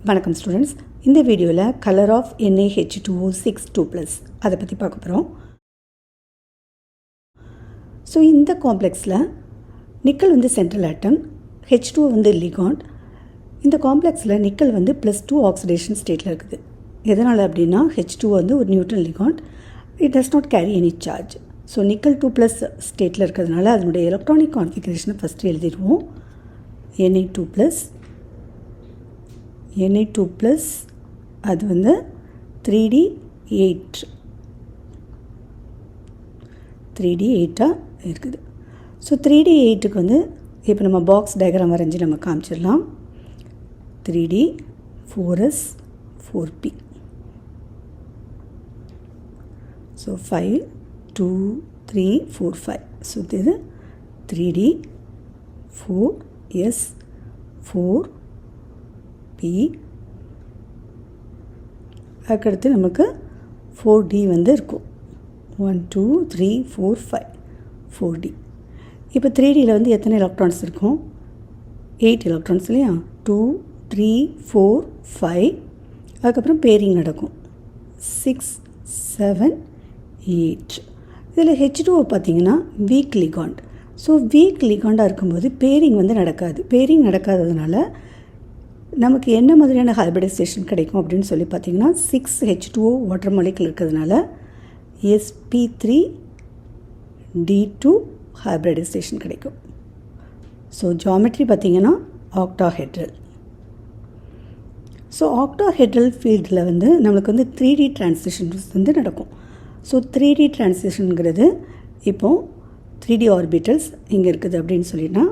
வணக்கம் ஸ்டூடெண்ட்ஸ். இந்த வீடியோவில் கலர் ஆஃப் NaH2O6 அதை பற்றி பார்க்க போகிறோம். ஸோ இந்த காம்ப்ளெக்ஸில் நிக்கல் வந்து சென்ட்ரல் ஆட்டம், H2O வந்து லிகாண்ட். இந்த காம்ப்ளெக்ஸில் நிக்கல் வந்து +2 ஆக்சிடேஷன் ஸ்டேட்டில் இருக்குது. எதனால் அப்படின்னா H2O வந்து ஒரு neutral ligand, it does not carry any charge. So nickel 2+ ஸ்டேட்டில் இருக்கிறதுனால அதனுடைய எலக்ட்ரானிக் கான்ஃபிகரேஷனை ஃபஸ்ட்டு எழுதிடுவோம். Na2+, அது வந்து 3D8 இருக்குது. ஸோ 3D8க்கு வந்து இப்போ நம்ம பாக்ஸ் டயக்ராம் வரைஞ்சி நம்ம காமிச்சிடலாம். 3D 4S 4P. So 5 2 3 4 5. So இது 3D 4S 4P. அதுக்கடுத்து நமக்கு 4D வந்து இருக்கும். 1 2 3 4 5 4D. இப்போ 3Dயில் வந்து எத்தனை எலக்ட்ரான்ஸ் இருக்கும்? 8 எலக்ட்ரான்ஸ் இல்லையா? 2 3 4 5. அதுக்கப்புறம் பேரிங் நடக்கும் 6 7 8. இதில் H2O பார்த்திங்கன்னா வீக் லிகாண்ட். ஸோ வீக் லிகாண்டாக இருக்கும்போது பேரிங் வந்து நடக்காது. பேரிங் நடக்காததுனால நமக்கு என்ன மாதிரியான ஹைபிரிடைசேஷன் கிடைக்கும் அப்படின்னு சொல்லி பார்த்திங்கன்னா 6H2O வாட்டர் மாலிகுல் இருக்கிறதுனால sp3d2 ஹைபிரிடைசேஷன் கிடைக்கும். ஸோ ஜாமெட்ரி பார்த்திங்கன்னா ஆக்டாஹெட்ரல். ஸோ ஆக்டாஹெட்ரல் ஃபீல்டில் வந்து நம்மளுக்கு வந்து 3D டிரான்சிஷன்ஸ் வந்து நடக்கும். ஸோ 3D டிரான்சிஷனுங்கிறது இப்போது 3D ஆர்பிட்டல்ஸ் இங்கே இருக்குது அப்படின்னு சொல்லினா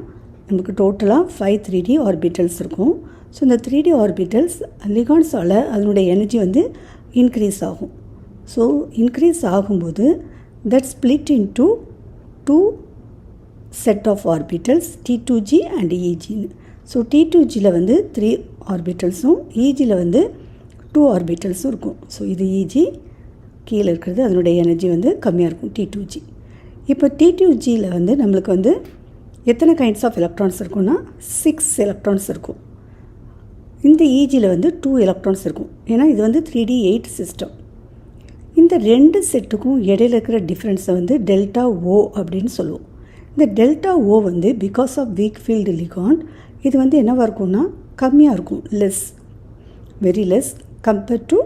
நமக்கு டோட்டலாக 5 3D ஆர்பிட்டல்ஸ் இருக்கும். ஸோ இந்த 3D ஆர்பிட்டல்ஸ் லிகாண்ட்ஸால் அதனுடைய எனர்ஜி வந்து இன்க்ரீஸ் ஆகும். ஸோ இன்க்ரீஸ் ஆகும்போது that split into 2 set of orbitals T2G and EGன்னு. ஸோ T2Gயில் வந்து 3 ஆர்பிட்டல்ஸும் EGயில் வந்து 2 ஆர்பிட்டல்ஸும் இருக்கும். ஸோ இது EG கீழே இருக்கிறது, அதனுடைய எனர்ஜி வந்து கம்மியாக இருக்கும் T2G. இப்போ T2Gயில் வந்து நம்மளுக்கு வந்து எத்தனை கைண்ட்ஸ் ஆஃப் எலக்ட்ரான்ஸ் இருக்குன்னா 6 எலக்ட்ரான்ஸ் இருக்கும். இந்த EGயில் வந்து 2 எலக்ட்ரான்ஸ் இருக்கும். ஏன்னா இது வந்து 3D8 சிஸ்டம். இந்த 2 செட்டுக்கும் இடையில இருக்கிற டிஃப்ரென்ஸை வந்து டெல்டா O அப்படின்னு சொல்லுவோம். இந்த டெல்டா O வந்து because of weak field ligand இது வந்து என்னவாக இருக்கும்னா கம்மியாக இருக்கும், less, very less compared to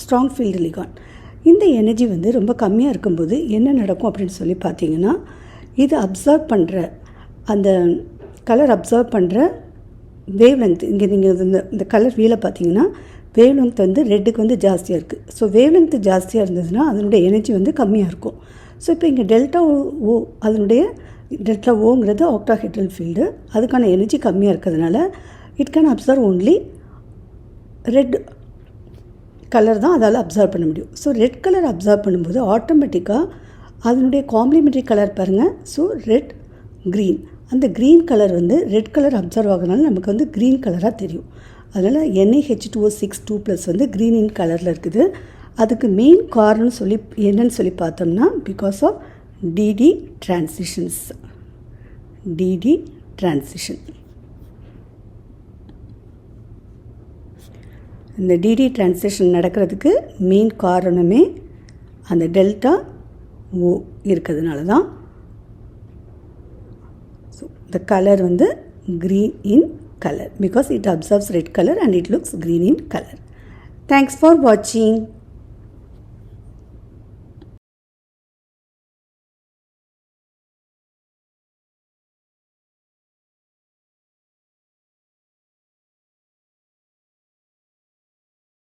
strong field ligand. இந்த எனர்ஜி வந்து ரொம்ப கம்மியாக இருக்கும்போது என்ன நடக்கும் அப்படின்னு சொல்லி பார்த்தீங்கன்னா, இது அப்சர்வ் பண்ணுற அந்த கலர் அப்சர்வ் பண்ணுற வேவ் லென்த், இங்கே நீங்கள் இந்த கலர் வீலை பார்த்தீங்கன்னா வேவ் லென்த் வந்து ரெட்டுக்கு வந்து ஜாஸ்தியாக இருக்குது. ஸோ வேவ் லென்த் ஜாஸ்தியாக இருந்ததுன்னா அதனுடைய எனர்ஜி வந்து கம்மியாக இருக்கும். ஸோ இப்போ இங்கே டெல்டா O, அதனுடைய டெல்டா Oங்கிறது ஆக்டாஹெட்ரல் ஃபீல்டு, அதுக்கான எனர்ஜி கம்மியாக இருக்கிறதுனால it can observe only red colour தான் அதால் அப்சர்வ் பண்ண முடியும். ஸோ ரெட் கலர் அப்சர்வ் பண்ணும்போது ஆட்டோமேட்டிக்காக அதனுடைய காம்ப்ளிமெண்ட்ரி கலர் பாருங்கள். ஸோ ரெட் க்ரீன், அந்த க்ரீன் கலர் வந்து ரெட் கலர் அப்சர்வ் ஆகிறதுனால நமக்கு வந்து க்ரீன் கலராக தெரியும். அதனால் NaH2O6 வந்து க்ரீன் இன் கலரில் இருக்குது. அதுக்கு மெயின் காரணம் சொல்லி என்னன்னு சொல்லி பார்த்தோம்னா பிகாஸ் ஆஃப் DD டிரான்சிஷன்ஸ். இந்த DD டிரான்சிஷன் நடக்கிறதுக்கு மெயின் காரணமே அந்த டெல்டா O இருக்கிறதுனால தான். ஸோ இந்த கலர் வந்து green in color because it absorbs red color and it looks green in color. Thanks for watching.